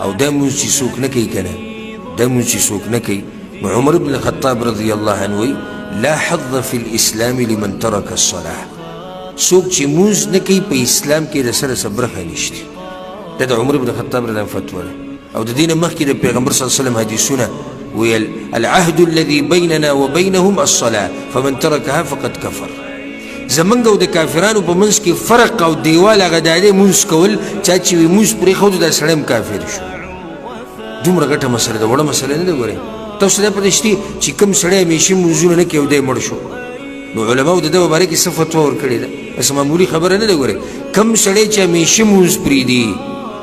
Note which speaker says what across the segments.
Speaker 1: او دا مونځ چې څوک نه کوي که نه دا مونځ چې څوک نه کوي نو عمر بن الخطاب رضی الله عنه وی لا حظ فی الاسلام لمن ترک الصلاة څوک چې مونځ نه کوي په اسلام کې د سره څه برخه نشته دا د عمر بن الخطاب رضی الله عنه فتوا ده او د دې نه مخکې د پیغمبر صلی الله علیه وسلم حدیثونه ویل العهد الذي بيننا وبينهم الصلاة فمن تركها فقد كفر زمونږ او د کافرانو په منځ کې فرق او دیوال هغه دا دی مونځ کول چا چې وي مونځ پرېښود دا سړی هم کافر شو دومره ګټه مسله ده وړه مسله نه ده ګورئ تاسو دا پته شته چې کوم سړی همیشه مونځونه نه کوي او دی مړ شو نو علماو د ده په باره کې څه فتوا ورکړې ده بس معمولي خبره نه ده ګورئ کوم سړی چې همیشه مونځ پرېږدي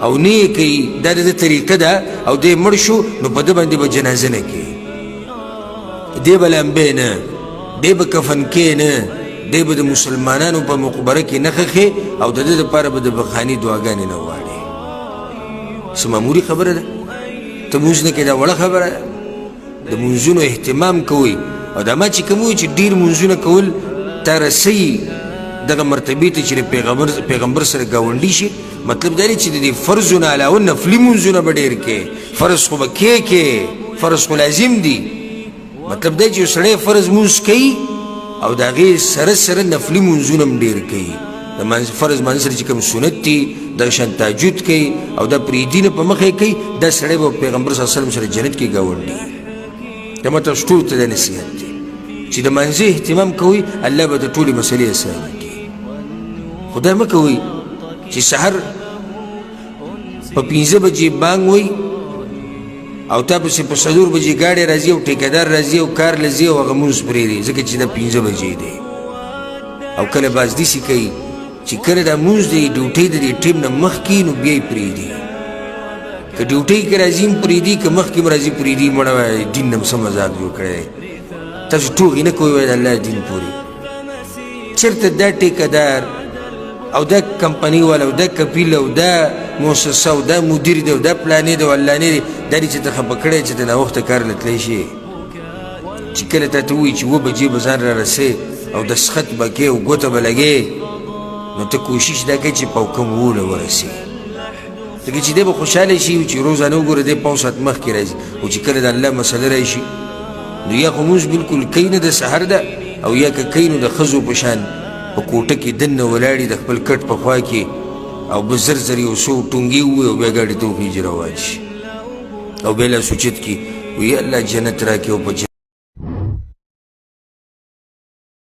Speaker 1: او نه یې کوي دا د ده طریقه ده او دی مړ شو نو په ده باندې به جنازه نه کوي دی به لمبې نه دی به کفن کې نه دی به د مسلمانانو په مقبره کې نه خښې او د ده دپاره به د بخاني دعاګانې نه غواړي څه معمولي خبره ده ته مونځ نه کوې دا وړه خبره ده د مونځونو اهتمام کوئ او دا ما چې کوم وایي چې ډېر مونځونه کول تا رسوي دغه مرتبې ته چې د پیغمبر سره ګاونډي شي مطلب دا دی چې د دې فرضونه علاوه نفلي مونځونه به ډېر کې فرض خو به کې فرض خو لازم دي مطلب دا چې یو سړی فرض مونځ کوي او د هغې سره سره نفلي مونځونه هم ډېر کوي د فرض مانځ سره چې کوم سنت دي دغه شان تهجد کوي او دا پرېږدي نه په مخه کوي دا سړی به پیغمبر صلی الله علیه وسلم سره جنت کې ګاونډي دا مطلب ټولو ته دا نصیحت دی چې د مانځه اهتمام کوئ الله به د ټولې مسلې اسانه کړي خو دا مه کوئ چې سحر په 5 بجې بانګ وایي او تا پسې په 4 بجې ګاډی راځي او ټیکهدار راځي او کار له ځي او هغه مونځ پرېږدي ځکه چې دا 5 بجې دی او کله باز داسې کوي چې کله دا مونځ دی ډیوټۍ د دې ټیم نه مخکې نو بیا یې پرېږدي که ډیوټۍ کې راځي هم پرېږدي که مخکې هم راځي پرېږدي مړه وایي دین نه هم څه مذاق جوړ کړی دی تاسو ټوغې نه کوئ وایي د الله دین پورې چېرته دا ټیکهدار او دا کمپنی والا او دا کپیل او دا مؤسسه او دا مدیر دی او دا پلانې دی او علانې دی دا دی چې ته خفه کړی چې د ناوخته کار له تلی شي چې کله تا ته ووایي چې 7 بجې به ځان را رسې او دستخط به کې او ګوته به لګې نو ته کوشش دا کوې چې په کوم 7 ورسې ځکه چې دی به خوشحاله شي چې روزانه وګوره دی 5 ساعت مخکې راځي او چې کله د الله مسله راشي نو یا خو مونځ بلکل کوي نه د سحر ده او یا که کوي نو د ښځو په شان په کوټه کې دننه ولاړي د خپل کټ په خوا کې او به زر زر یو څو ټونګې ووایي او بیا ګاډي ته وخیجي روان شي او بیا لاس اوچت کړي وایي الله جنت راکړي او په